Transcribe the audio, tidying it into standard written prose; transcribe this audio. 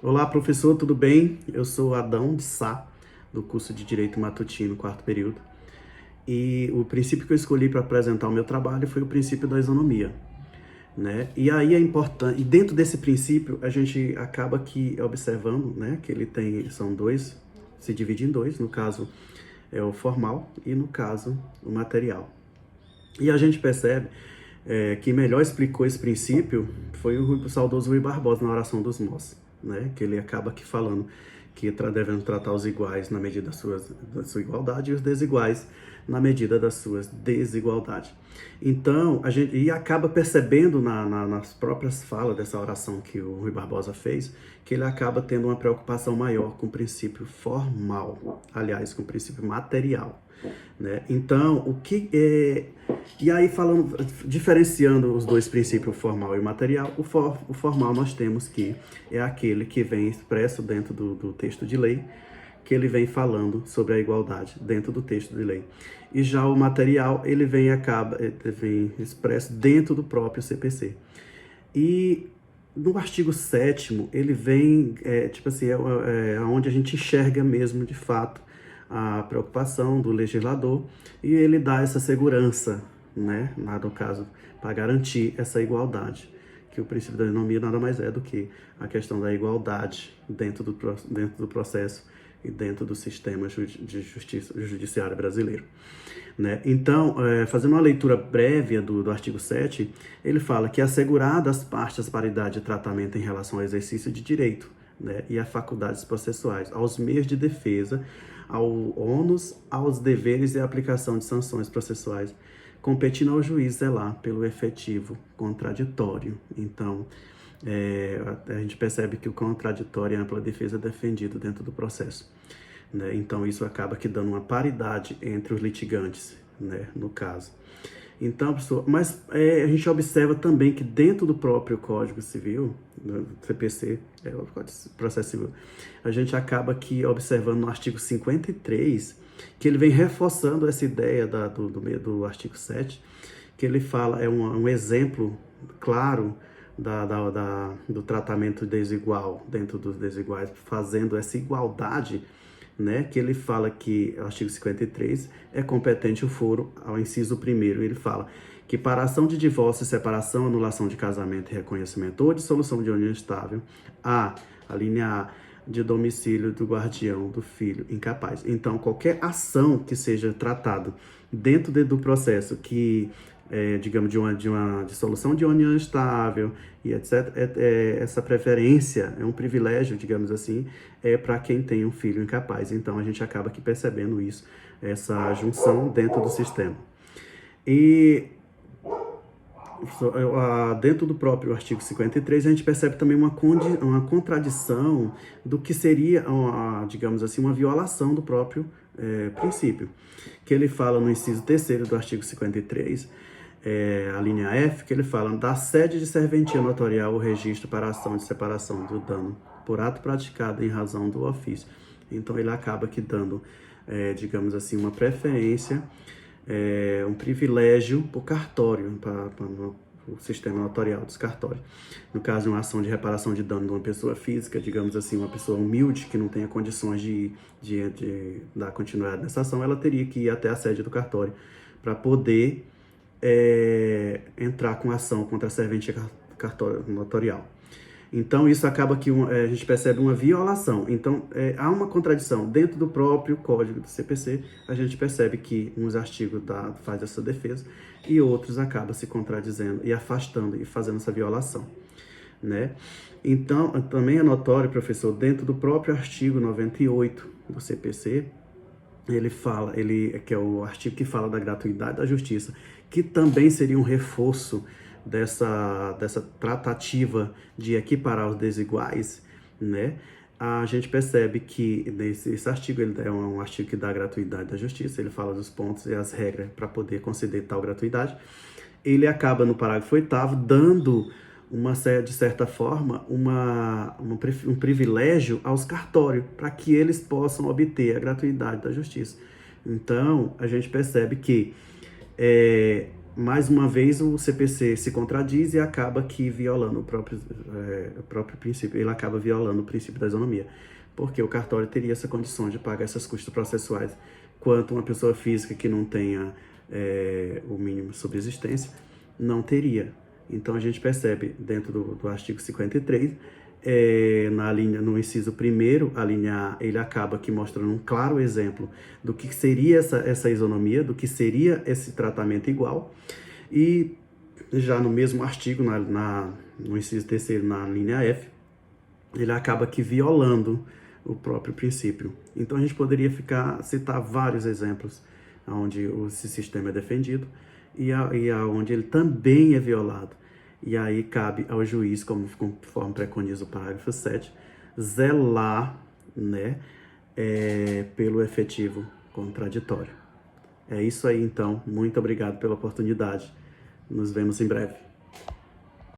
Olá, professor, tudo bem? Eu sou Adão de Sá, do curso de Direito Matutino, quarto período. E o princípio que eu escolhi para apresentar o meu trabalho foi o princípio da isonomia, né? E aí é importante, e dentro desse princípio a gente acaba aqui observando, né, que ele tem, são dois, se divide em dois, no caso é o formal e no caso o material. E a gente percebe que melhor explicou esse princípio foi o saudoso Rui Barbosa na Oração dos Nós, né? Que ele acaba aqui falando que devemos tratar os iguais na medida da sua igualdade e os desiguais na medida das suas desigualdades. Então, a gente e acaba percebendo nas próprias falas dessa oração que o Rui Barbosa fez, que ele acaba tendo uma preocupação maior com o princípio formal, aliás, com o princípio material, né? Então, e aí falando, diferenciando os dois princípios, o formal e o material, o formal nós temos que é aquele que vem expresso dentro do texto de lei, que ele vem falando sobre a igualdade dentro do texto de lei. E já o material, ele vem expresso dentro do próprio CPC. E no artigo 7º, ele vem, tipo assim, onde a gente enxerga mesmo, de fato, a preocupação do legislador, e ele dá essa segurança, né, no caso, para garantir essa igualdade, que o princípio da isonomia nada mais é do que a questão da igualdade dentro do processo e dentro do sistema de justiça judiciário brasileiro, né? Então, fazendo uma leitura prévia do artigo 7, ele fala que assegurada às partes a paridade de tratamento em relação ao exercício de direito, né, e a faculdades processuais, aos meios de defesa, ao ônus, aos deveres e à aplicação de sanções processuais, competindo ao juiz zelar pelo efetivo contraditório. Então, a gente percebe que o contraditório e a ampla defesa é defendido dentro do processo, né? Então, isso acaba que dando uma paridade entre os litigantes, né, no caso. Então, pessoal, mas a gente observa também que dentro do próprio Código Civil, do CPC, o Código de Processo Civil, a gente acaba aqui observando no artigo 53, que ele vem reforçando essa ideia do artigo 7, que ele fala, um exemplo claro do tratamento desigual dentro dos desiguais, fazendo essa igualdade, né, que ele fala que, o artigo 53, é competente o foro ao inciso 1º, ele fala que para ação de divórcio, separação, anulação de casamento e reconhecimento ou dissolução de união estável, a linha A, de domicílio do guardião do filho incapaz. Então, qualquer ação que seja tratada dentro do processo que digamos, de uma dissolução de união estável e etc., essa preferência é um privilégio, digamos assim, para quem tem um filho incapaz. Então, a gente acaba aqui percebendo isso, essa junção dentro do sistema. E dentro do próprio artigo 53, a gente percebe também uma contradição do que seria, digamos assim, uma violação do próprio princípio, que ele fala no inciso 3º do artigo 53, a linha F, que ele fala da sede de serventia notarial ou registro para a ação de separação do dano por ato praticado em razão do ofício. Então, ele acaba aqui dando, digamos assim, uma preferência, um privilégio para o cartório, para o sistema notarial dos cartórios. No caso de uma ação de reparação de dano de uma pessoa física, digamos assim, uma pessoa humilde que não tenha condições de dar continuidade nessa ação, ela teria que ir até a sede do cartório para poder entrar com ação contra a serventia notorial. Então, isso acaba que a gente percebe uma violação. Então, há uma contradição. Dentro do próprio código do CPC, a gente percebe que uns artigos faz essa defesa e outros acabam se contradizendo e afastando e fazendo essa violação, né? Então, também é notório, professor, dentro do próprio artigo 98 do CPC, que é o artigo que fala da gratuidade da justiça, que também seria um reforço dessa tratativa de equiparar os desiguais, né? A gente percebe que esse artigo ele é um artigo que dá a gratuidade da justiça, ele fala dos pontos e as regras para poder conceder tal gratuidade. Ele acaba no parágrafo 8º dando de certa forma, um privilégio aos cartórios, para que eles possam obter a gratuidade da justiça. Então, a gente percebe que mais uma vez, o CPC se contradiz e acaba que violando o próprio princípio, ele acaba violando o princípio da isonomia, porque o cartório teria essa condição de pagar essas custas processuais, quanto uma pessoa física que não tenha o mínimo de subsistência não teria. Então, a gente percebe dentro do artigo 53, no inciso 1º, a linha A, ele acaba aqui mostrando um claro exemplo do que seria essa isonomia, do que seria esse tratamento igual, e já no mesmo artigo, no inciso 3º, na linha F, ele acaba aqui violando o próprio princípio. Então a gente poderia citar vários exemplos onde esse sistema é defendido e onde ele também é violado. E aí cabe ao juiz, conforme preconiza o parágrafo 7, zelar, né, pelo efetivo contraditório. É isso aí, então. Muito obrigado pela oportunidade. Nos vemos em breve.